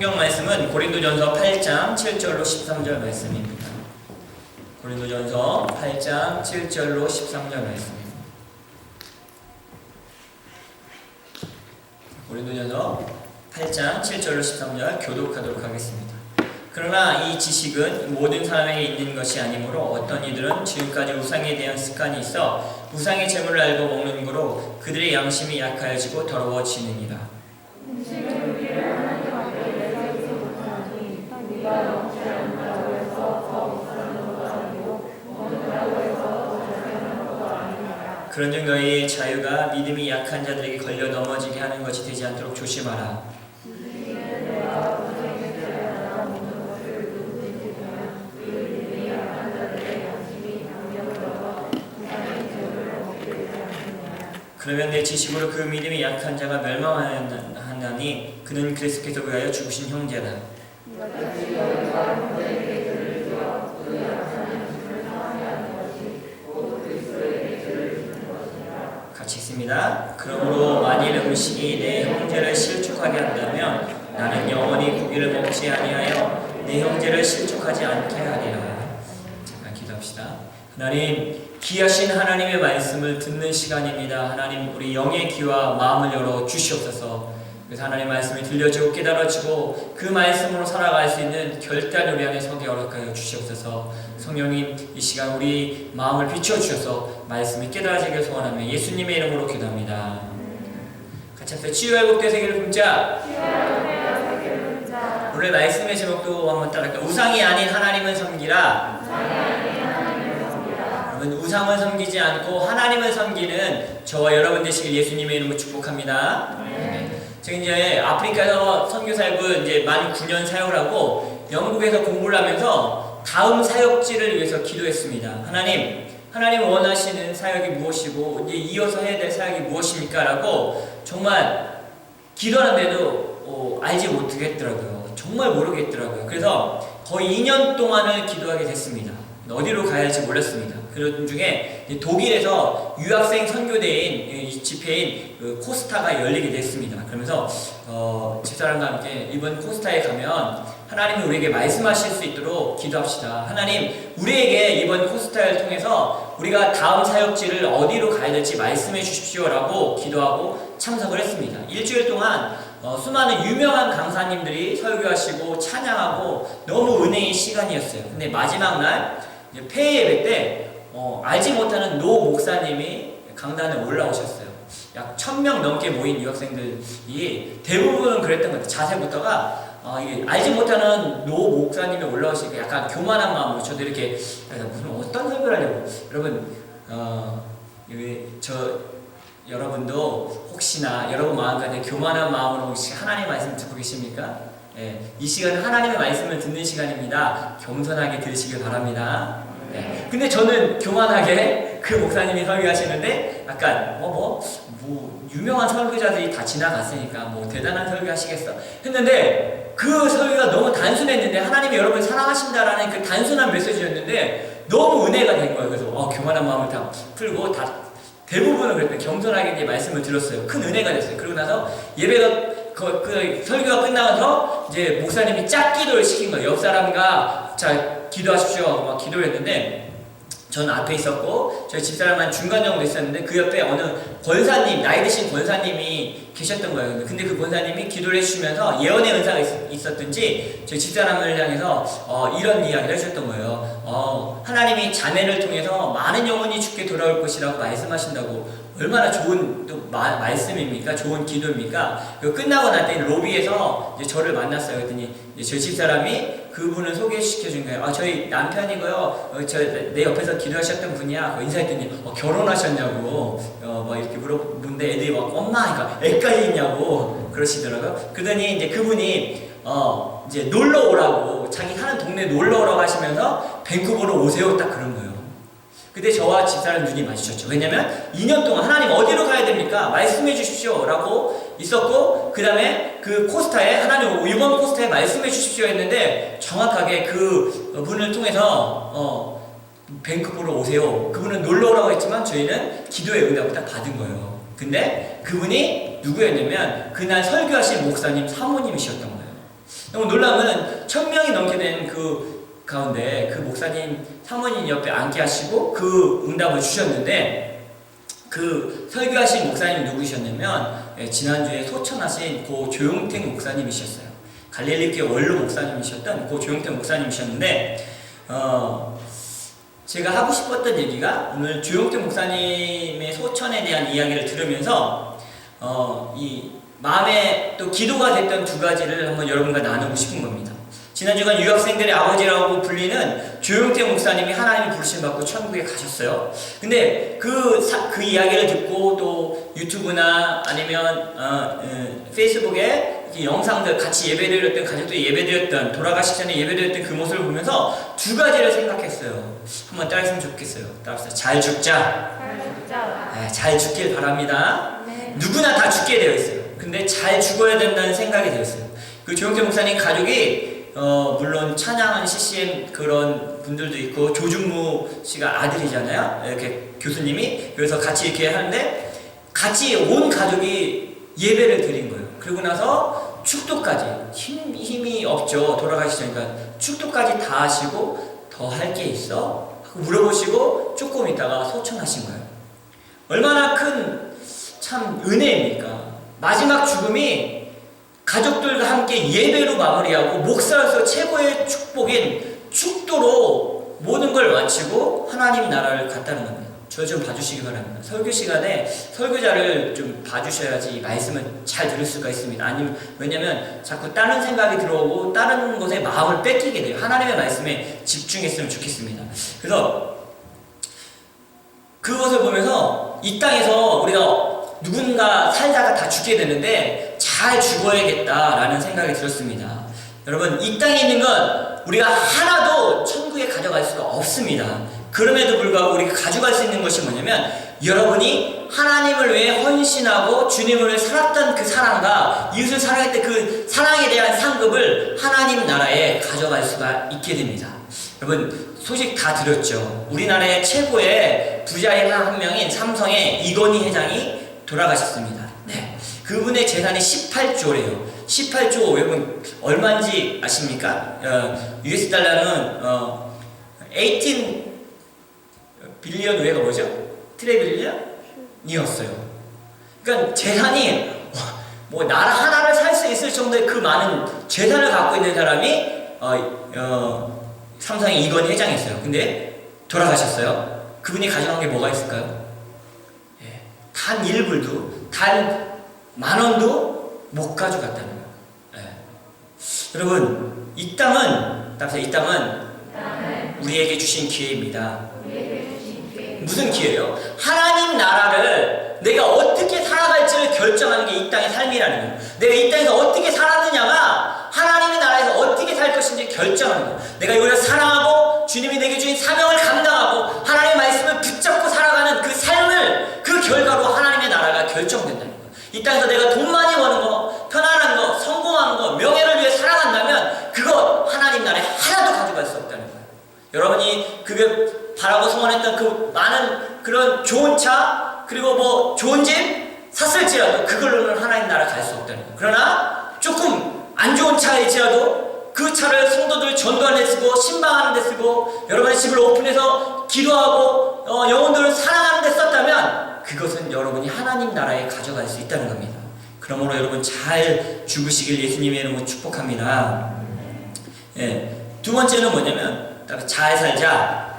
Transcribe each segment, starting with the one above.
성경 말씀은 고린도전서 8장 7절로 13절 말씀입니다. 고린도전서 8장 7절로 13절 말씀입니다. 고린도전서 8장 7절로 13절 교독하도록 하겠습니다. 그러나 이 지식은 모든 사람에게 있는 것이 아니므로 어떤 이들은 지금까지 우상에 대한 습관이 있어 우상의 재물을 알고 먹는 거로 그들의 양심이 약하여지고 더러워지느니라. 음식을 우리를 하나님 앞에 내세우지 못하니 네가 영체를 먹는다고 해서 더 못하는 것도 아니고 먹는다고 해서 더 잘하는 것도 아니니라. 그런즉 너희의 자유가 믿음이 약한 자들에게 걸려 넘어지게 하는 것이 되지 않도록 조심하라. 그러면 내 지식으로 그 믿음이 약한 자가 멸망하나니 그는 그리스도께서 위하여 죽으신 형제라. 같이 읽습니다. 그러므로 만일 음식이 내 형제를 실족하게 한다면 나는 영원히 고기를 먹지 아니하여 내 형제를 실족하지 않게 하리라. 잠깐 기도합시다. 하나님, 귀하신 하나님의 말씀을 듣는 시간입니다. 하나님, 우리 영의 귀와 마음을 열어 주시옵소서. 그래서 하나님의 말씀이 들려지고 깨달아지고 그 말씀으로 살아갈 수 있는 결단을 우리 안에 서게 허락하여 주시옵소서. 성령님, 이 시간 우리 마음을 비춰주셔서 말씀이 깨달아지길 소원하며 예수님의 이름으로 기도합니다. 같이 합시다. 치유 회복된 세계를 품자. 오늘 말씀의 제목도 한번 따라할까요? 우상이 아닌 하나님을 섬기라. 우상을 섬기지 않고 하나님을 섬기는 저와 여러분 되시길 예수님의 이름으로 축복합니다. 제가 이제 아프리카에서 선교 사역을 이제 만 9년 사역을 하고 영국에서 공부를 하면서 다음 사역지를 위해서 기도했습니다. 하나님 원하시는 사역이 무엇이고 이제 이어서 해야 될 사역이 무엇입니까? 라고 정말 기도하는데도 알지 못하겠더라고요. 정말 모르겠더라고요. 그래서 거의 2년 동안을 기도하게 됐습니다. 어디로 가야 할지 몰랐습니다. 그런 중에 독일에서 유학생 선교대인 집회인 코스타가 열리게 됐습니다. 그러면서 집사람과 함께 이번 코스타에 가면 하나님이 우리에게 말씀하실 수 있도록 기도합시다. 하나님, 우리에게 이번 코스타를 통해서 우리가 다음 사역지를 어디로 가야 될지 말씀해 주십시오라고 기도하고 참석을 했습니다. 일주일 동안 수많은 유명한 강사님들이 설교하시고 찬양하고 너무 은혜의 시간이었어요. 근데 마지막 날 폐회 예배 때 알지 못하는 노 목사님이 강단에 올라오셨어요. 약 1000명 넘게 모인 유학생들이 대부분은 그랬던 것 같아요. 자세부터가 이게 알지 못하는 노 목사님이 올라오시니까 약간 교만한 마음으로 저도 이렇게 무슨 어떤 설교를 하려고. 여러분, 여러분도 혹시나 여러분 마음가짐에 교만한 마음으로 혹시 하나님의 말씀 듣고 계십니까? 네, 이 시간은 하나님의 말씀을 듣는 시간입니다. 겸손하게 들으시길 바랍니다. 네. 근데 저는 교만하게 그 목사님이 설교하시는데 약간 유명한 설교자들이 다 지나갔으니까 대단한 설교 하시겠어 했는데 그 설교가 너무 단순했는데 하나님이 여러분을 사랑하신다라는 그 단순한 메시지였는데 너무 은혜가 된 거예요. 그래서 교만한 마음을 다 풀고 대부분은 그랬더니 겸손하게 이제 말씀을 들었어요. 큰 은혜가 됐어요. 그러고 나서 예배가 그 설교가 끝나서 이제 목사님이 짝기도를 시킨 거예요. 옆 사람과 자 기도하십시오 하고 막 기도를 했는데 저는 앞에 있었고 저희 집사람은 중간 정도 있었는데 그 옆에 어느 권사님, 나이 드신 권사님이 계셨던 거예요. 근데 그 권사님이 기도를 해주시면서 예언의 은사가 있었든지 저희 집사람을 향해서 이런 이야기를 해주셨던 거예요. 하나님이 자매를 통해서 많은 영혼이 주께 돌아올 것이라고 말씀하신다고. 얼마나 좋은 또 말씀입니까? 좋은 기도입니까? 끝나고 났더니 로비에서 이제 저를 만났어요. 그랬더니 저희 집사람이 그분을 소개시켜 준 거예요. 저희 남편이고요. 내 옆에서 기도하셨던 분이야. 인사했더니 결혼하셨냐고 막 이렇게 물어보는데 애들이 막 엄마, 그러니까 애까지 있냐고 그러시더라고요. 그러더니 이제 그분이 이제 놀러 오라고 자기 사는 동네 놀러 오라고 하시면서 밴쿠버로 오세요 딱 그런 거예요. 근데 저와 집사람 눈이 마주쳤죠. 왜냐면 2년 동안 하나님 어디로 가야 됩니까? 말씀해 주십시오 라고 있었고 그 다음에 그 코스타에 하나님 이번 코스타에 말씀해 주십시오 했는데 정확하게 그 분을 통해서 밴쿠버로 오세요. 그분은 놀러 오라고 했지만 저희는 기도의 응답을 딱 받은 거예요. 근데 그분이 누구였냐면 그날 설교하신 목사님 사모님이셨던 거예요. 너무 놀라운 것은 1000명이 넘게 된 그 가운데 그 목사님 사모님 옆에 앉게 하시고 그 응답을 주셨는데, 그 설교하신 목사님이 누구셨냐면 지난주에 소천하신 고 조용택 목사님이셨어요. 갈릴리교회 원로 목사님이셨던 고 조용택 목사님이셨는데, 제가 하고 싶었던 얘기가 오늘 조용택 목사님의 소천에 대한 이야기를 들으면서 이 마음에 또 기도가 됐던 두 가지를 한번 여러분과 나누고 싶은 겁니다. 지난주간 유학생들의 아버지라고 불리는 조용택 목사님이 하나님의 부르심 받고 천국에 가셨어요. 근데 그 이야기를 듣고 또 유튜브나 아니면 페이스북에 영상들 같이 예배드렸던 가족들이 예배드렸던 돌아가시기 전에 예배드렸던 그 모습을 보면서 두 가지를 생각했어요. 한번 따라했으면 좋겠어요. 따라서 잘 죽자. 네, 잘 죽길 바랍니다. 네. 누구나 다 죽게 되어 있어요. 근데 잘 죽어야 된다는 생각이 되었어요. 그 조용택 목사님 가족이 물론 찬양한 CCM 그런 분들도 있고 조중무 씨가 아들이잖아요. 이렇게 교수님이. 그래서 같이 이렇게 하는데 같이 온 가족이 예배를 드린 거예요. 그리고 나서 축도까지 힘이 없죠. 돌아가시기 전이니까 축도까지 다 하시고 더 할 게 있어? 하고 물어보시고 조금 있다가 소천하신 거예요. 얼마나 큰 참 은혜입니까? 마지막 죽음이 가족들과 함께 예배로 마무리하고 목사로서 최고의 축복인 축도로 모든 걸 마치고 하나님 나라를 갔다는 겁니다. 저 좀 봐주시기 바랍니다. 설교 시간에 설교자를 좀 봐주셔야지 말씀을 잘 들을 수가 있습니다. 아니면 왜냐면 자꾸 다른 생각이 들어오고 다른 것에 마음을 뺏기게 돼요. 하나님의 말씀에 집중했으면 좋겠습니다. 그래서 그것을 보면서 이 땅에서 우리가 누군가 살다가 다 죽게 되는데 잘 죽어야겠다라는 생각이 들었습니다. 여러분, 이 땅에 있는 건 우리가 하나도 천국에 가져갈 수가 없습니다. 그럼에도 불구하고 우리가 가져갈 수 있는 것이 뭐냐면 여러분이 하나님을 위해 헌신하고 주님을 위해 살았던 그 사랑과 이웃을 사랑했던 그 사랑에 대한 상급을 하나님 나라에 가져갈 수가 있게 됩니다. 여러분, 소식 다 들었죠? 우리나라의 최고의 부자인 한 명인 삼성의 이건희 회장이 돌아가셨습니다. 네. 그분의 재산이 18조래요. 18조, 여러분 얼마인지 아십니까? US 달러는 18 빌리언 외가 뭐죠? 트리빌리언이었어요. 그러니까 재산이 뭐 나라 하나를 살 수 있을 정도의 그 많은 재산을 갖고 있는 사람이 삼성의 이건희 회장이었어요. 근데 돌아가셨어요. 그분이 가져간 게 뭐가 있을까요? 단 1불도, 단 10,000원도 못 가져갔다는 거예요. 여러분, 이 땅은 우리에게 주신 기회입니다. 무슨 기회예요? 하나님 나라를 내가 어떻게 살아갈지를 결정하는 게 이 땅의 삶이라는 거예요. 내가 이 땅에서 어떻게 살았느냐가 하나님의 나라에서 어떻게 살 것인지 결정하는 거예요. 내가 이걸 사랑하고 주님이 내게 주신 사명을 감당하고 하나님의 말씀을 붙잡고 살아가는 그 삶을 그 결과로 하나님의 나라가 결정된다는 거예요. 이 땅에서 내가 돈 많이 버는 거, 편안한 거, 성공하는 거, 명예를 위해 살아간다면 그거 하나님 나라에 하나도 가져갈 수 없다는 거예요. 여러분이 그게 바라고 소원했던 그 많은 그런 좋은 차, 그리고 뭐 좋은 집 샀을지라도 그걸로는 하나님 나라 갈 수 없다는 거예요. 그러나 조금 안 좋은 차일지라도 그 차를 성도들 전도하는 데 쓰고 신방하는 데 쓰고 여러분의 집을 오픈해서 기도하고 영혼들을 사랑하는 데 썼다면 그것은 여러분이 하나님 나라에 가져갈 수 있다는 겁니다. 그러므로 여러분 잘 죽으시길 예수님의 이름으로 축복합니다. 두 번째는 뭐냐면 잘 살자.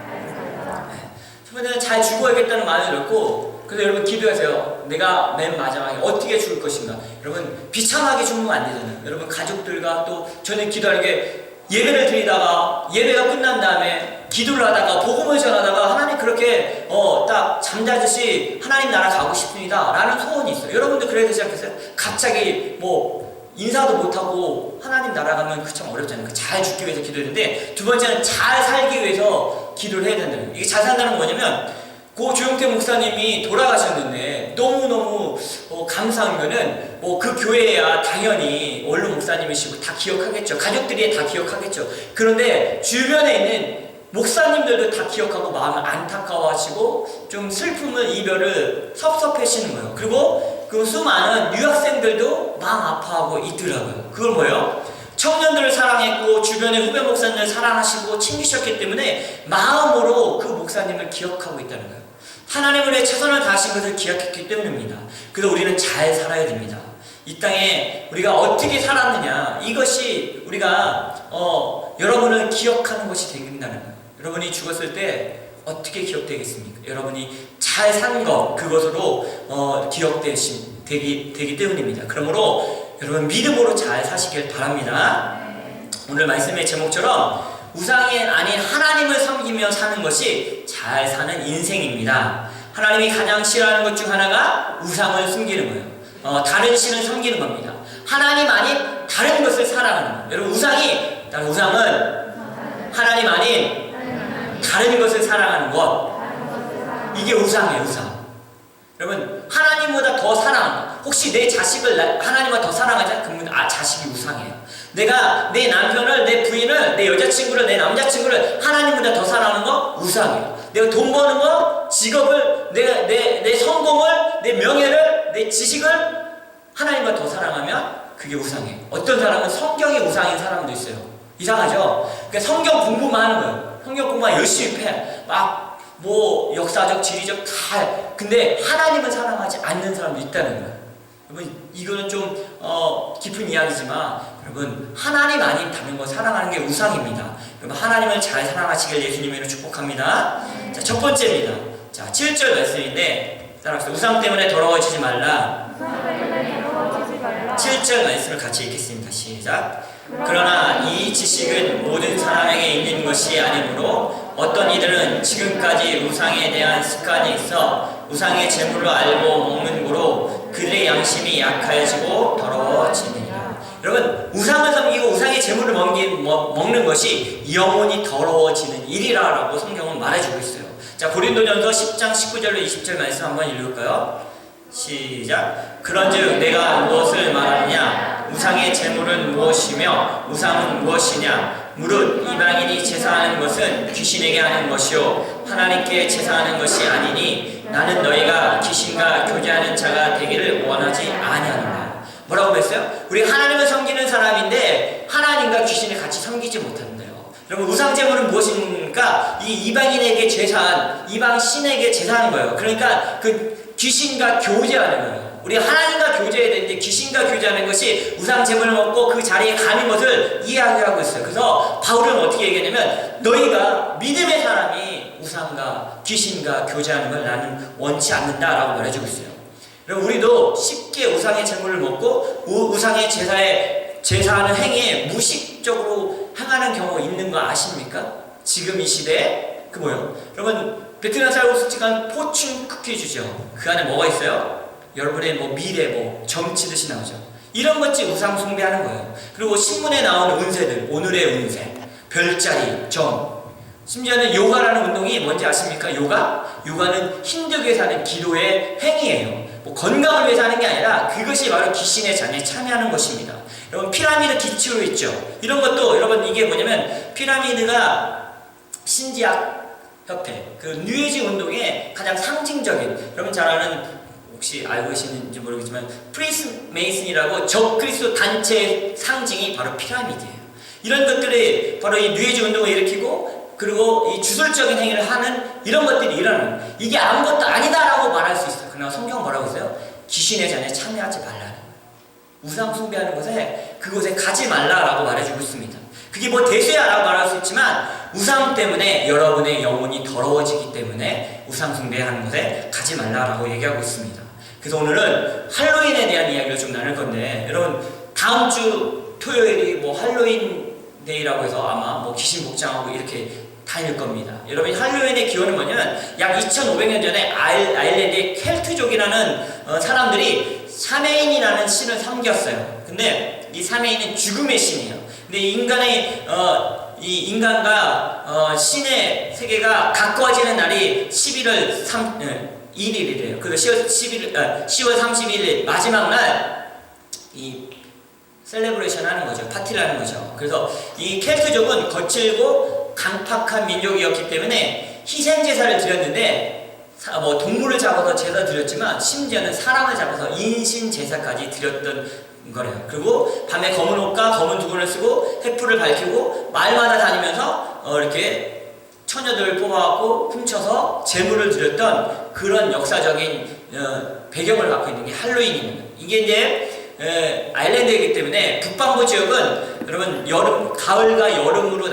첫 번째는 잘 죽어야겠다는 마음이 들었고, 그래서 여러분 기도하세요. 내가 맨 마지막에 어떻게 죽을 것인가. 여러분 비참하게 죽으면 안 되잖아요. 여러분 가족들과 또 저는 기도하는 게 예배를 드리다가 예배가 끝난 다음에 기도를 하다가 복음을 전하다가 하나님 그렇게 딱 잠자듯이 하나님 나라 가고 싶습니다 라는 소원이 있어요. 여러분도 그래야 되지 않겠어요? 갑자기 뭐 인사도 못하고 하나님 나라 가면 그 참 어렵잖아요. 잘 죽기 위해서 기도했는데, 두 번째는 잘 살기 위해서 기도를 해야 된다는 거예요. 이게 잘 산다는 건 뭐냐면 고 조용택 목사님이 돌아가셨는데 너무너무 감사한 거는 뭐 그 교회야 당연히 원로 목사님이시고 다 기억하겠죠. 가족들이 다 기억하겠죠. 그런데 주변에 있는 목사님들도 다 기억하고 마음을 안타까워하시고 좀 슬픔을 이별을 섭섭해하시는 거예요. 그리고 그 수많은 유학생들도 마음 아파하고 있더라고요. 그건 뭐예요? 청년들을 사랑했고 주변의 후배 목사님을 사랑하시고 챙기셨기 때문에 마음으로 그 목사님을 기억하고 있다는 거예요. 하나님을 위해 최선을 다하신 것을 기억했기 때문입니다. 그래서 우리는 잘 살아야 됩니다. 이 땅에 우리가 어떻게 살았느냐, 이것이 우리가 여러분을 기억하는 것이 된다는 거예요. 여러분이 죽었을 때 어떻게 기억되겠습니까? 여러분이 잘 산 것, 그것으로 기억되기 때문입니다. 그러므로 여러분 믿음으로 잘 사시길 바랍니다. 오늘 말씀의 제목처럼 우상이 아닌 하나님을 섬기며 사는 것이 잘 사는 인생입니다. 하나님이 가장 싫어하는 것 중 하나가 우상을 숨기는 거예요. 다른 신을 섬기는 겁니다. 하나님 아닌 다른 것을 사랑하는 거예요. 여러분 우상은 하나님 아닌 다른 것을 사랑하는 것, 이게 우상이에요. 우상. 여러분 하나님보다 더 사랑한다. 혹시 내 자식을 하나님보다 더 사랑하자? 그러면 자식이 우상이에요. 내가 내 남편을, 내 부인을, 내 여자친구를, 내 남자친구를 하나님보다 더 사랑하는 거 우상이에요. 내가 돈 버는 거, 직업을, 내 성공을, 내 명예를, 내 지식을 하나님보다 더 사랑하면 그게 우상이에요. 어떤 사람은 성경이 우상인 사람도 있어요. 이상하죠? 그러니까 성경 공부만 하는 거예요. 성경 공부만 열심히 해. 역사적, 지리적 다 해. 근데 하나님을 사랑하지 않는 사람도 있다는 거예요. 여러분, 이거는 좀 깊은 이야기지만, 여러분, 하나님 아닌 다른 거 사랑하는 게 우상입니다. 여러분, 하나님을 잘 사랑하시길 예수님으로 축복합니다. 자, 첫 번째입니다. 자, 7절 말씀인데, 따라합시다. 우상 때문에 더러워지지 말라. 7절 말씀을 같이 읽겠습니다. 시작. 그러나 이 지식은 모든 사람에게 있는 것이 아니므로 어떤 이들은 지금까지 우상에 대한 습관이 있어 우상의 재물을 알고 먹는 고로 그들의 양심이 약해지고 더러워지느니라. 여러분, 우상을 섬기고 우상의 재물을 먹는 것이 영혼이 더러워지는 일이라고 성경은 말해주고 있어요. 자, 고린도전서 10장 19절로 20절 말씀 한번 읽을까요? 시작. 그런즉 내가 무엇을 말하느냐? 우상의 재물은 무엇이며 우상은 무엇이냐? 무릇 이방인이 제사하는 것은 귀신에게 하는 것이요 하나님께 제사하는 것이 아니니 나는 너희가 귀신과 교제하는 자가 되기를 원하지 아니하노라. 뭐라고 그랬어요? 우리 하나님을 섬기는 사람인데 하나님과 귀신을 같이 섬기지 못한대요. 여러분, 우상 제물은 무엇입니까? 이 이방인에게 제사한, 이방 신에게 제사하는 거예요. 그러니까 그 귀신과 교제하는 거예요. 우리 하나님과 교제해야 되는데 귀신과 교제하는 것이 우상 제물을 먹고 그 자리에 가는 것을 이야기하고 있어요. 그래서 바울은 어떻게 얘기하냐면 너희가 믿음의 사람이 우상과 귀신과 교제하는 걸 나는 원치 않는다라고 말해주고 있어요. 여러분, 우리도 쉽게 우상의 제물을 먹고 우상의 제사하는 행위에 무식적으로 행하는 경우가 있는 거 아십니까? 지금 이 시대에 여러분, 베트남 쌀국수 솔직한 포춘 쿠키 주죠. 그 안에 뭐가 있어요? 여러분의 미래, 점치듯이 나오죠. 이런 것이 우상 숭배하는 거예요. 그리고 신문에 나오는 운세들, 오늘의 운세, 별자리, 점. 심지어는 요가라는 운동이 뭔지 아십니까? 요가는 힘들게 위해서 하는 기도의 행위예요. 건강을 위해서 하는 게 아니라 그것이 바로 귀신의 잔에 참여하는 것입니다. 여러분, 피라미드 기초로 있죠. 이런 것도 여러분, 이게 뭐냐면 피라미드가 신지학 협회, 그 뉴에이지 운동의 가장 상징적인, 여러분 잘 아는, 혹시 알고 계시는지 모르겠지만 프리스 메이슨이라고 적그리스도 단체의 상징이 바로 피라미드예요. 이런 것들이 바로 이 뉴에이지 운동을 일으키고 그리고 이 주술적인 행위를 하는 이런 것들이 일어나는, 이게 아무것도 아니다라고 말할 수 있어요. 그러나 성경은 뭐라고 했어요? 귀신의 잔에 참여하지 말라는 거예요. 우상 숭배하는 것에 그곳에 가지 말라라고 말해주고 있습니다. 그게 대수야라고 말할 수 있지만 우상 때문에 여러분의 영혼이 더러워지기 때문에 우상 숭배하는 곳에 가지 말라라고 얘기하고 있습니다. 그래서 오늘은 할로윈에 대한 이야기를 좀 나눌 건데, 여러분 다음 주 토요일이 할로윈 데이라고 해서 아마 귀신 복장하고 이렇게 다닐 겁니다. 여러분, 할로윈의 기원은 뭐냐면 약 2500년 전에 아일랜드의 켈트족이라는 사람들이 사메인이라는 신을 섬겼어요. 근데 이 사메인은 죽음의 신이에요. 근데 인간과 신의 세계가 가까워지는 날이 11월 1일이래요. 그래서 10월 31일 마지막 날 이 셀레브레이션 하는 거죠. 파티를 하는 거죠. 그래서 이 켈트족은 거칠고 강팍한 민족이었기 때문에 희생제사를 드렸는데 동물을 잡아서 제사 드렸지만 심지어는 사람을 잡아서 인신제사까지 드렸던 거래요. 그리고 밤에 검은 옷과 검은 두건을 쓰고 횃불을 밝히고 마을마다 다니면서 이렇게 처녀들을 뽑아갖고 훔쳐서 제물을 드렸던 그런 역사적인 배경을 갖고 있는 게 할로윈입니다. 이게 이제 아일랜드이기 때문에 북반구 지역은 여러분 가을과 여름으로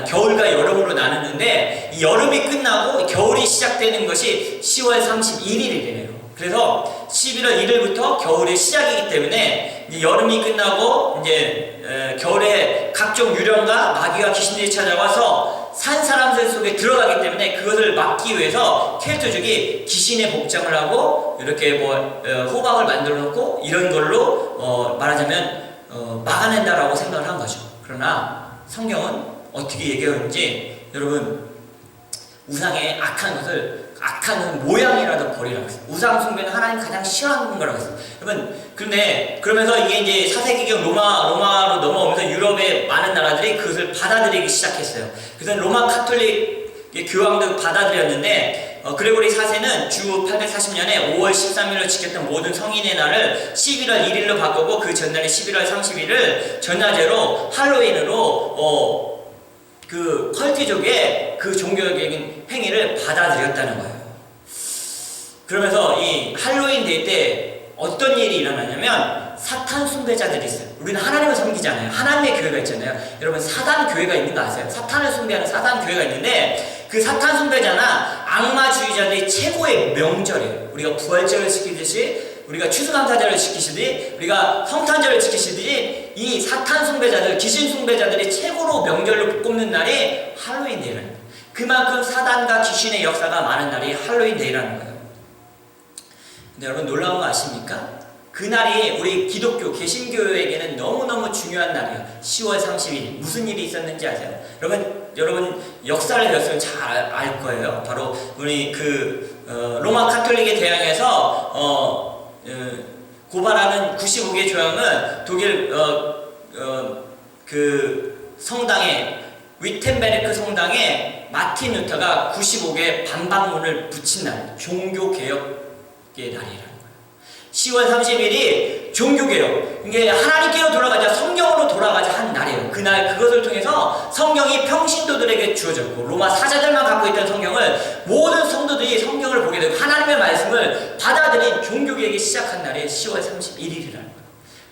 겨울과 여름으로 나누는데 이 여름이 끝나고 겨울이 시작되는 것이 10월 31일이 되네요. 그래서 11월 1일부터 겨울의 시작이기 때문에 이제 여름이 끝나고 이제 겨울에 각종 유령과 마귀와 귀신들이 찾아와서 산 사람들 속에 들어가기 때문에 그것을 막기 위해서 켈트족이 귀신의 복장을 하고 이렇게 호박을 만들어 놓고 이런 걸로 말하자면 막아낸다라고 생각을 한 거죠. 그러나 성경은 어떻게 얘기하는지 여러분 우상의 악한 모양이라도 버리라고 했어요. 우상 숭배는 하나님 가장 싫어하는 거라고 했어요. 여러분 그런데 그러면서 이게 이제 4세기경 로마로 넘어오면서 유럽의 많은 나라들이 그것을 받아들이기 시작했어요. 그래서 로마 카톨릭 교황도 받아들였는데 그레고리 4세는 주 840년에 5월 13일로 지켰던 모든 성인의 날을 11월 1일로 바꾸고 그 전날인 11월 30일을 전야제로 할로윈으로 그 컬티족의 그 종교적인 행위를 받아들였다는 거예요. 그러면서 이 할로윈 데이 때 어떤 일이 일어나냐면 사탄 숭배자들이 있어요. 우리는 하나님을 섬기잖아요. 하나님의 교회가 있잖아요. 여러분 사단 교회가 있는 거 아세요? 사탄을 숭배하는 사단 교회가 있는데 그 사탄 숭배자나 악마주의자들이 최고의 명절이에요. 우리가 부활절을 지키듯이 우리가 추수감사절을 지키시듯이 우리가 성탄절을 지키시듯이 이 사탄 숭배자들, 귀신 숭배자들이 최고로 명절로 꼽는 날이 할로윈 데이라는 거예요. 그만큼 사단과 귀신의 역사가 많은 날이 할로윈 데이라는 거예요. 근데 여러분 놀라운 거 아십니까? 그날이 우리 기독교 개신교에게는 너무너무 중요한 날이에요. 10월 30일 무슨 일이 있었는지 아세요? 여러분 역사를 배웠으면 잘 알 거예요. 바로 우리 로마 카톨릭에 대항해서 고발하는 95개 조항은 독일 그 성당에 위텐베르크 성당에 마틴 루터가 95개 반박문을 붙인 날, 종교개혁의 날이라는 거예요. 10월 30일이 종교개혁, 이게 하나님께로 돌아가자, 성경으로 돌아가자 한 날이에요. 그날 그것을 통해서 성경이 평신도들에게 주어졌고 로마 사자들만 갖고 있던 성경을 모든 성도들이 성경을 보게 되고 하나님의 말씀을 받아들인 종교개혁이 시작한 날이 10월 31일이라는 거예요.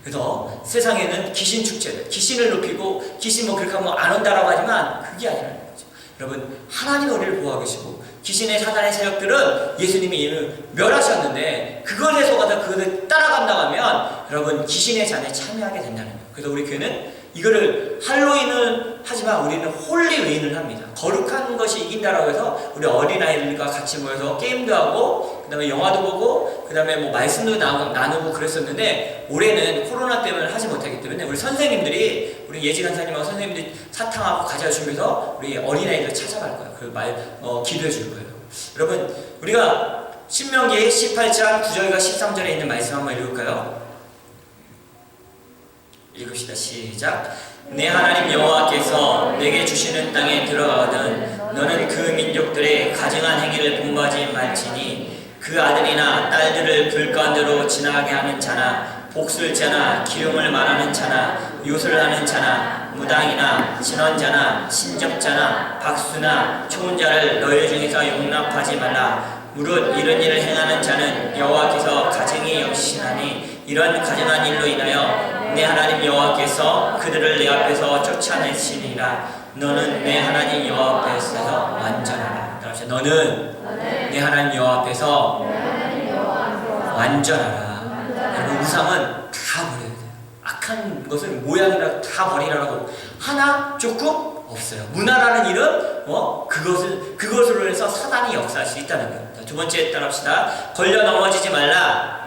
그래서 세상에는 귀신 축제들, 귀신을 높이고 귀신 그렇게 하면 안 온다라고 하지만 그게 아니라는 거죠. 여러분 하나님이 우리를 보호하고 계시고 귀신의 사단의 세력들은 예수님이 이를 멸하셨는데 그것에 속아서 그것을 따라간다고 하면 여러분 귀신의 잔에 참여하게 된다는 거예요. 그래서 우리 교회는 이거를 할로윈은 하지만 우리는 홀리웨인을 합니다. 거룩한 것이 이긴다라고 해서 우리 어린아이들과 같이 모여서 게임도 하고 그 다음에 영화도 보고 그 다음에 말씀도 나누고 그랬었는데 올해는 코로나 때문에 하지 못하기 때문에 우리 선생님들이 우리 예지 간사님하고 선생님들이 사탕하고 과자 준비해서 우리 어린아이들 찾아갈 거예요. 기도해 줄 거예요. 여러분 우리가 신명기 18장 9절과 13절에 있는 말씀 한번 읽을까요? 읽읍시다. 시작. 내 하나님 여호와께서 내게 주시는 땅에 들어가거든 너는 그 민족들의 가증한 행위를 본받지 말지니 그 아들이나 딸들을 불가운데로 지나가게 하는 자나 복술자나 기름을 말하는 자나 요술하는 자나 무당이나 진언자나 신적자나 박수나 초혼자를 너희 중에서 용납하지 말라. 무릇 이런 일을 행하는 자는 여호와께서 가증히 여기시나니 이런 가증한 일로 인하여 내 하나님 여호와께서 그들을 내 앞에서 쫓아내시니라. 너는 내 하나님 여호와 앞에서 완전하라. 너는 내 하나님 여호와 앞에서 완전하라. 여러분 우상은 다 버려야 돼요. 악한 것을 모양이라 다 버리라고. 하나 조금 없어요. 문화라는 일은 그것으로 해서 사단이 역사할 수 있다는 거예요. 두 번째 따라합시다. 걸려 넘어지지 말라.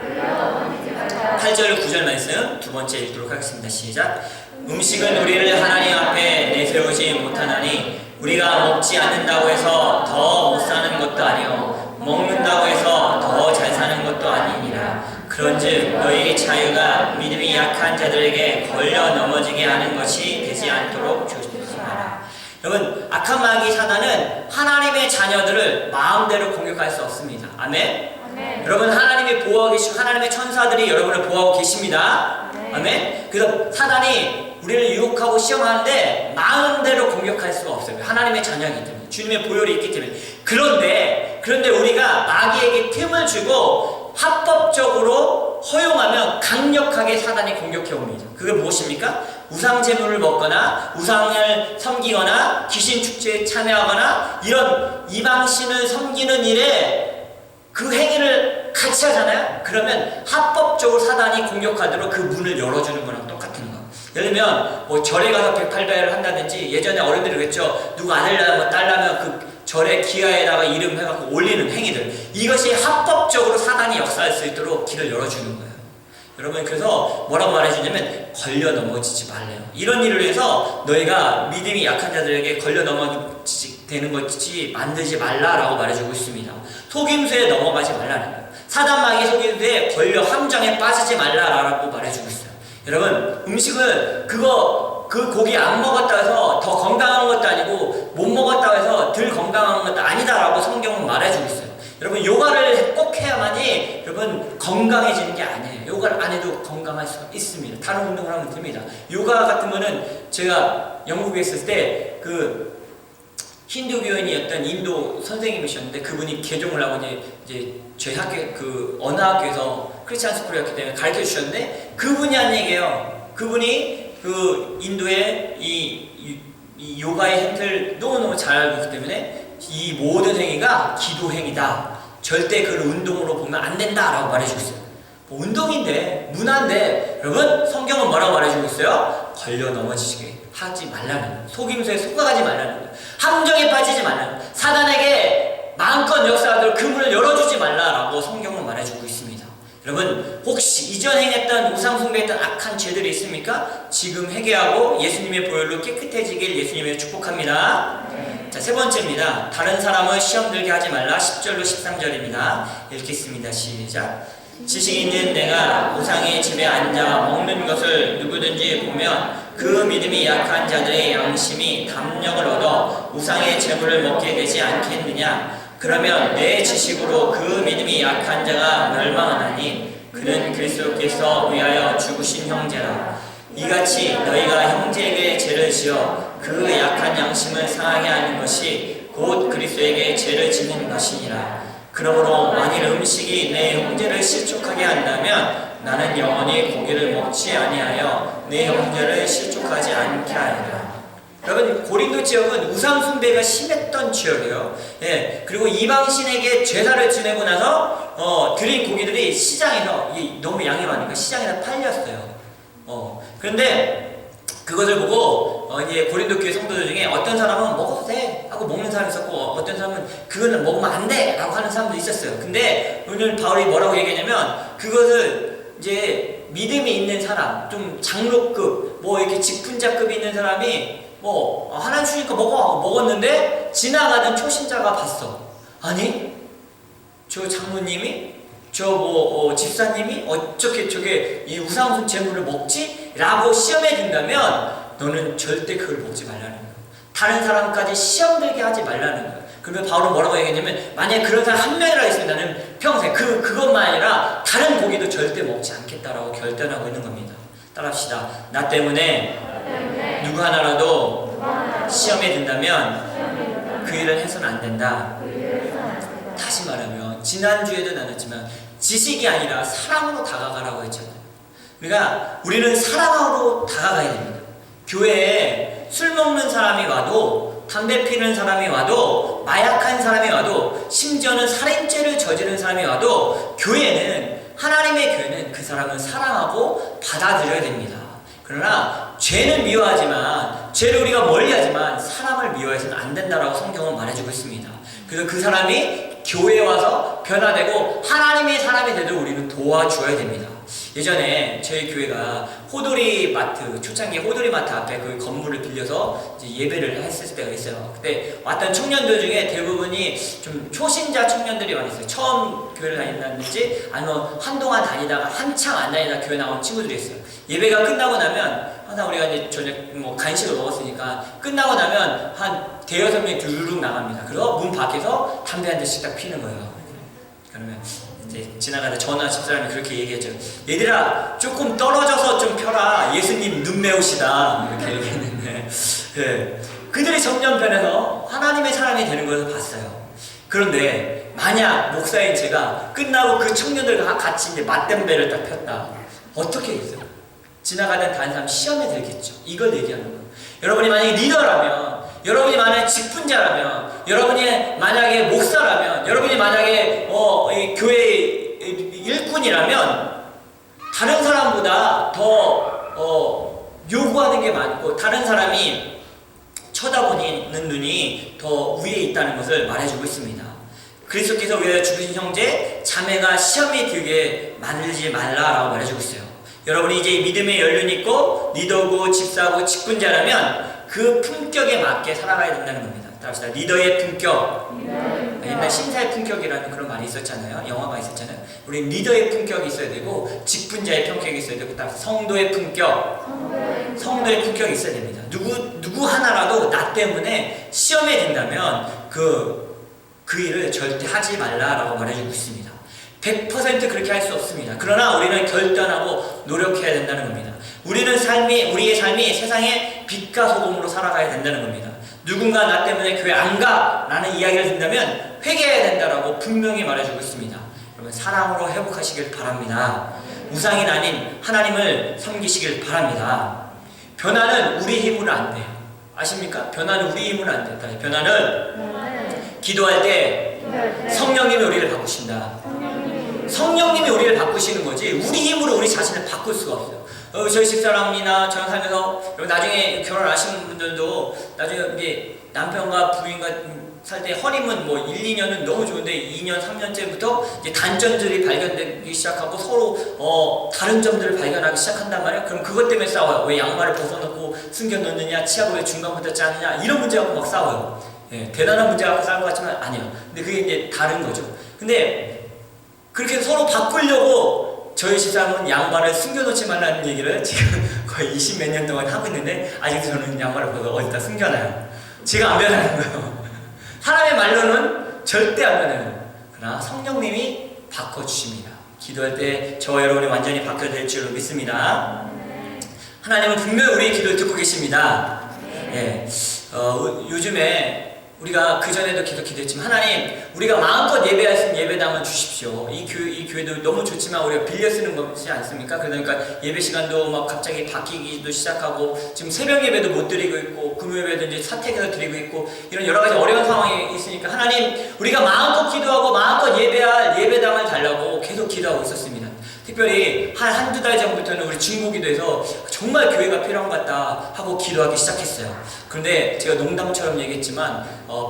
8절 9절 말씀 두 번째 읽도록 하겠습니다. 시작. 음식은 우리를 하나님 앞에 내세우지 못하나니 우리가 먹지 않는다고 해서 더 못 사는 것도 아니요 먹는다고 해서 더 잘 사는 것도 아니니라. 그런즉 너희 자유가 믿음이 약한 자들에게 걸려 넘어지게 하는 것이 되지 않도록 조심하라. 여러분 악한 마귀 사단은 하나님의 자녀들을 마음대로 공격할 수 없습니다. 아멘. 네. 여러분 하나님이 보호하고 계시고 하나님의 천사들이 여러분을 보호하고 계십니다. 네. 아멘. 그래서 사단이 우리를 유혹하고 시험하는데 마음대로 공격할 수가 없어요. 하나님의 자녀이기 때문에, 주님의 보혈이 있기 때문에. 그런데 우리가 마귀에게 틈을 주고 합법적으로 허용하면 강력하게 사단이 공격해 옵니다. 그게 무엇입니까? 우상 제물을 먹거나 우상을 섬기거나 귀신 축제에 참여하거나 이런 이방신을 섬기는 일에 그 행위를 같이 하잖아요. 그러면 합법적으로 사단이 공격하도록 그 문을 열어주는 거랑 똑같은 거. 예를 들면 뭐 절에 가서 108배를 한다든지, 예전에 어른들이 그랬죠. 누구 아들 낳으면 딸 낳으면 그 절의 기하에다가 이름 해갖고 올리는 행위들, 이것이 합법적으로 사단이 역사할 수 있도록 길을 열어주는 거예요. 여러분, 그래서 뭐라고 말해주냐면 걸려 넘어지지 말래요. 이런 일을 위해서 너희가 믿음이 약한 자들에게 걸려 넘어지지 되는 것이 만들지 말라라고 말해주고 있습니다. 속임수에 넘어가지 말라는 거예요. 사단 마귀 속임수에 걸려 함정에 빠지지 말라라고 말해주고 있어요. 여러분, 음식은 그 고기 안 먹었다 해서 더 건강한 것도 아니고 못 먹었다 해서 덜 건강한 것도 아니다라고 성경은 말해주고 있어요. 여러분, 요가를 꼭 해야만이 여러분 건강해지는 게 아니에요. 요가를 안 해도 건강할 수가 있습니다. 다른 운동을 하면 됩니다. 요가 같은 거는 제가 영국에 있을 때 그 힌두교인이었던 인도 선생님이셨는데, 그분이 개종을 하고 이제 저희 학교 그 어느 학교에서 크리스찬 스쿨이었기 때문에 가르쳐 주셨는데, 그분이 한 얘기예요. 그분이 그 인도의 이 요가의 행태를 너무너무 잘 알고 있기 때문에 이 모든 행위가 기도 행위다. 절대 그걸 운동으로 보면 안 된다라고 말해주고 있어요. 뭐 운동인데, 문화인데, 여러분 성경은 뭐라고 말해주고 있어요? 걸려 넘어지게 하지 말라는 거예요. 속임수에 속아가지 말라는 거예요. 함정에 빠지지 말라는 거예요. 사단에게 마음껏 역사하도록 그 문을 열어주지 말라라고 성경은 말해주고 있습니다. 여러분, 혹시 이전 행했던 우상 숭배했던 악한 죄들이 있습니까? 지금 회개하고 예수님의 보혈로 깨끗해지길 예수님을 축복합니다. 자, 세 번째입니다. 다른 사람을 시험 들게 하지 말라. 10절로 13절입니다. 읽겠습니다. 시작. 지식 있는 내가 우상의 집에 앉아 먹는 것을 누구든지 보면 그 믿음이 약한 자들의 양심이 담력을 얻어 우상의 재물을 먹게 되지 않겠느냐. 그러면 내 지식으로 그 믿음이 약한 자가 멸망하나니 그는 그리스도께서 위하여 죽으신 형제라. 이같이 너희가 형제에게 죄를 지어 그 약한 양심을 상하게 하는 것이 곧 그리스도에게 죄를 짓는 것이니라. 그러므로 만일 음식이 내 형제를 실족하게 한다면 나는 영원히 고기를 먹지 아니하여 내 형제를 실족하지 않게 하리라. 여러분, 고린도 지역은 우상 숭배가 심했던 지역이에요. 예, 그리고 이방신에게 제사를 지내고 나서 드린 고기들이 시장에서 너무 양이 많으니까 시장에서 팔렸어요. 그런데 그것을 보고 이제 고린도 교회 성도들 중에 어떤 사람은 먹어도 돼 하고 먹는 사람이 있었고, 어떤 사람은 그거는 먹으면 안 돼 라고 하는 사람도 있었어요. 근데 오늘 바울이 뭐라고 얘기하냐면, 그것을 이제 믿음이 있는 사람, 좀 장로급, 뭐 이렇게 직분자급이 있는 사람이 하나님 주니까 먹어 하고 먹었는데, 지나가던 초신자가 봤어. 아니, 저 장로님이, 집사님이 어떻게 저게 이 우상 제물을 먹지? 라고 시험에 든다면 너는 절대 그걸 먹지 말라는 거예요. 다른 사람까지 시험 들게 하지 말라는 거예요. 그러면 바울은 뭐라고 얘기했냐면, 만약에 그런 사람 한 명이라도 있으면 나는 평생 그것만 아니라 다른 고기도 절대 먹지 않겠다라고 결단하고 있는 겁니다. 따라합시다. 나 때문에 누구 하나라도 시험에 든다면 그 일을 해서는 안 된다. 다시 말하면, 지난주에도 나눴지만 지식이 아니라 사랑으로 다가가라고 했잖아요. 그러니까 우리는 사랑으로 다가가야 됩니다. 교회에 술 먹는 사람이 와도, 담배 피는 사람이 와도, 마약한 사람이 와도, 심지어는 살인죄를 저지른 사람이 와도, 하나님의 교회는 그 사람을 사랑하고 받아들여야 됩니다. 그러나 죄는 미워하지만, 죄를 우리가 멀리하지만 사람을 미워해서는 안 된다라고 성경은 말해주고 있습니다. 그래서 그 사람이 교회에 와서 변화되고 하나님의 사람이 되도록 우리는 도와줘야 됩니다. 예전에 저희 교회가 초창기 호돌이마트 앞에 그 건물을 빌려서 이제 예배를 했을 때가 있어요. 그때 왔던 청년들 중에 대부분이 좀 초신자 청년들이 많이 있어요. 처음 교회를 다닌다든지 아니면 한동안 다니다가 한참 안 다니다 교회 나온 친구들이 있어요. 예배가 끝나고 나면 항상 우리가 이제 저녁 간식을 먹었으니까 끝나고 나면 한 대여섯 명이 두루룩 나갑니다. 그리고 문 밖에서 담배 한 대씩 딱 피는 거예요. 그러면 이제 지나가다 저나 집사람이 그렇게 얘기했죠. 얘들아 조금 떨어져서 좀 펴라. 예수님 눈 매우시다. 이렇게 얘기했는데 네. 그들이 점점 변해서 하나님의 사람이 되는 것을 봤어요. 그런데 만약 목사인 제가 끝나고 그 청년들과 같이 이제 맞대배를 딱 폈다. 어떻게 했어요? 지나가는 다른 사람 시험에 들겠죠. 이걸 얘기하는 거예요. 여러분이 만약에 리더라면, 여러분이 만약에 직분자라면, 여러분이 만약에 목사라면, 여러분이 만약에 이 교회 일꾼이라면 다른 사람보다 더 요구하는 게 많고 다른 사람이 쳐다보는 눈이 더 위에 있다는 것을 말해주고 있습니다. 그리스도께서 위하여 죽으신 형제 자매가 시험에 들게 만들지 말라라고 말해주고 있어요. 여러분이 이제 믿음의 연륜이 있고 리더고 집사고 직분자라면 그 품격에 맞게 살아가야 된다는 겁니다. 따라서 리더의 품격, 옛날 신사의 품격이라는 그런 말이 있었잖아요. 영화가 있었잖아요. 우리 리더의 품격이 있어야 되고 직분자의 품격이 있어야 되고 따라서 성도의 품격이 있어야 됩니다. 누구 하나라도 나 때문에 시험에 든다면 그 일을 절대 하지 말라라고 말해주고 있습니다. 100% 그렇게 할 수 없습니다. 그러나 우리는 결단하고 노력해야 된다는 겁니다. 우리의 삶이 세상의 빛과 소금으로 살아가야 된다는 겁니다. 누군가 나 때문에 교회 안 가! 라는 이야기를 듣는다면 회개해야 된다라고 분명히 말해주고 있습니다. 여러분 사랑으로 회복하시길 바랍니다. 우상이 아닌 하나님을 섬기시길 바랍니다. 변화는 우리 힘으로 안 돼요. 아십니까? 변화는 우리 힘으로 안 돼요. 변화는 기도할 때 성령님이 우리를 바꾸신다. 성령님이 우리를 바꾸시는 거지 우리 힘으로 우리 자신을 바꿀 수가 없어요. 저희 집사람이나 저랑 살면서 나중에 결혼하시는 분들도 나중에 이제 남편과 부인과 살 때 허림은 뭐 1, 2년은 너무 좋은데 2년, 3년째부터 이제 단점들이 발견되기 시작하고 서로 다른 점들을 발견하기 시작한단 말이에요. 그럼 그것 때문에 싸워요. 왜 양말을 벗어놓고 숨겨놓느냐, 치아를 왜 중간부터 짜느냐 이런 문제 갖고 막 싸워요. 예, 대단한 문제 갖고 싸울 것 같지만 아니에요. 근데 그게 이제 다른 거죠. 근데 그렇게 서로 바꾸려고 저희 집사람은 양말을 숨겨놓지 말라는 얘기를 지금 거의 20몇 년 동안 하고 있는데 아직도 저는 양말을 벗어 어디다 숨겨놔요. 제가 안 변하는 거예요. 사람의 말로는 절대 안 변해요. 그러나 성령님이 바꿔주십니다. 기도할 때 저와 여러분이 완전히 바뀌어질 줄로 믿습니다. 하나님은 분명히 우리의 기도를 듣고 계십니다. 예, 요즘에 우리가 그전에도 계속 기도했지만 하나님 우리가 마음껏 예배할 수 있는 예배당을 주십시오. 이 교회도 너무 좋지만 우리가 빌려 쓰는 것이지 않습니까? 그러니까 예배 시간도 막 갑자기 바뀌기도 시작하고 지금 새벽 예배도 못 드리고 있고 금요 예배도 이제 사택에서 드리고 있고 이런 여러 가지 어려운 상황이 있으니까 하나님 우리가 마음껏 기도하고 마음껏 예배할 예배당을 달라고 계속 기도하고 있었습니다. 특별히 한두 달 전부터는 우리 중보기도에서 정말 교회가 필요한 것 같다 하고 기도하기 시작했어요. 그런데 제가 농담처럼 얘기했지만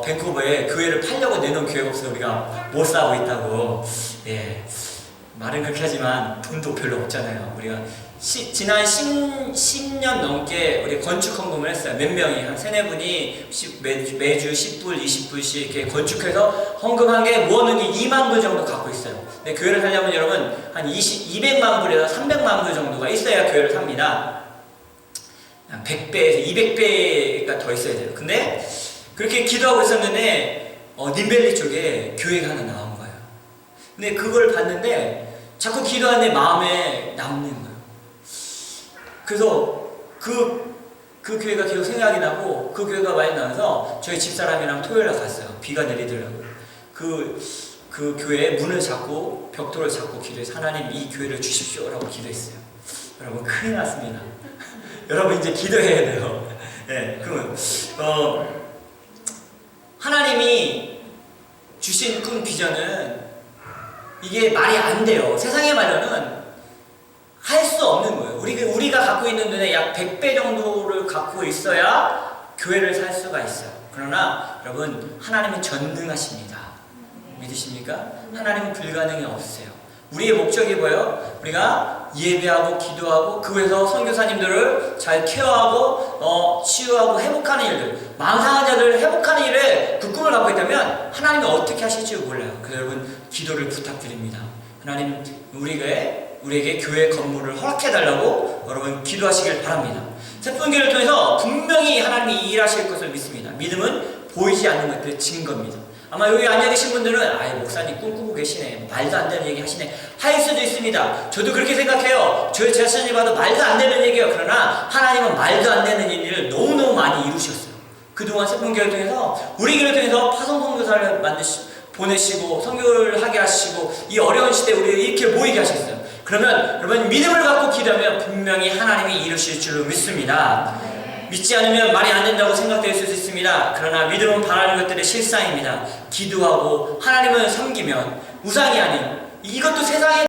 밴쿠버에 교회를 팔려고 내놓은 교회가 없어서 우리가 못 사고 있다고. 예, 말은 그렇게 하지만 돈도 별로 없잖아요. 우리가 지난 10년 넘게 우리 건축 헌금을 했어요. 몇 명이 한 3-4분이 매주 10불, 20불씩 이렇게 건축해서 헌금한 게 모아놓은 게 2만 불 정도 갖고 있어요. 근데 교회를 살려면 여러분 한 200만 불에서 300만 불 정도가 있어야 교회를 삽니다. 100배에서 200배가 더 있어야 돼요. 근데 그렇게 기도하고 있었는데 님벨리 쪽에 교회가 하나 나온 거예요. 근데 그걸 봤는데 자꾸 기도하는데 마음에 남는 거예요. 그래서 그 교회가 계속 생각이 나고 그 교회가 많이 나와서 저희 집사람이랑 토요일날 갔어요. 비가 내리더라고요. 그 교회의 문을 잡고 벽돌을 잡고 기도해서 하나님 이 교회를 주십시오라고 기도했어요. 여러분 큰일 났습니다. 여러분 이제 기도해야 돼요. 네, 그러면 하나님이 주신 꿈 비전은 이게 말이 안 돼요. 세상의 말로는 할 수 없는 거예요. 우리가 갖고 있는 돈의 약 100배 정도를 갖고 있어야 교회를 살 수가 있어요. 그러나 여러분 하나님은 전능하십니다. 믿으십니까? 하나님은 불가능이 없으세요. 우리의 목적이 뭐예요? 우리가 예배하고 기도하고 그 외에서 선교사님들을 잘 케어하고 치유하고 회복하는 일들, 마음 상한 자들을 회복하는 일에 그 꿈을 갖고 있다면 하나님이 어떻게 하실지 몰라요. 그래서 여러분 기도를 부탁드립니다. 하나님 우리에게 교회 건물을 허락해달라고 여러분 기도하시길 바랍니다. 세분기를 통해서 분명히 하나님이 일하실 것을 믿습니다. 믿음은 보이지 않는 것들의 증거입니다. 아마 여기 앉아 계신 분들은 아이 목사님 꿈꾸고 계시네, 말도 안 되는 얘기 하시네 할 수도 있습니다. 저도 그렇게 생각해요. 저 자신이 봐도 말도 안 되는 얘기예요. 그러나 하나님은 말도 안 되는 일을 너무너무 많이 이루셨어요. 그동안 세풍교회를 통해서 우리 교회를 통해서 파송 선교사를 보내시고 선교를 하게 하시고 이 어려운 시대에 우리를 이렇게 모이게 하셨어요. 그러면 여러분 믿음을 갖고 기도하면 분명히 하나님이 이루실 줄로 믿습니다. 믿지 않으면 말이 안 된다고 생각될 수 있습니다. 그러나 믿음은 바라는 것들의 실상입니다. 기도하고 하나님을 섬기면 우상이 아닌 이것도 세상에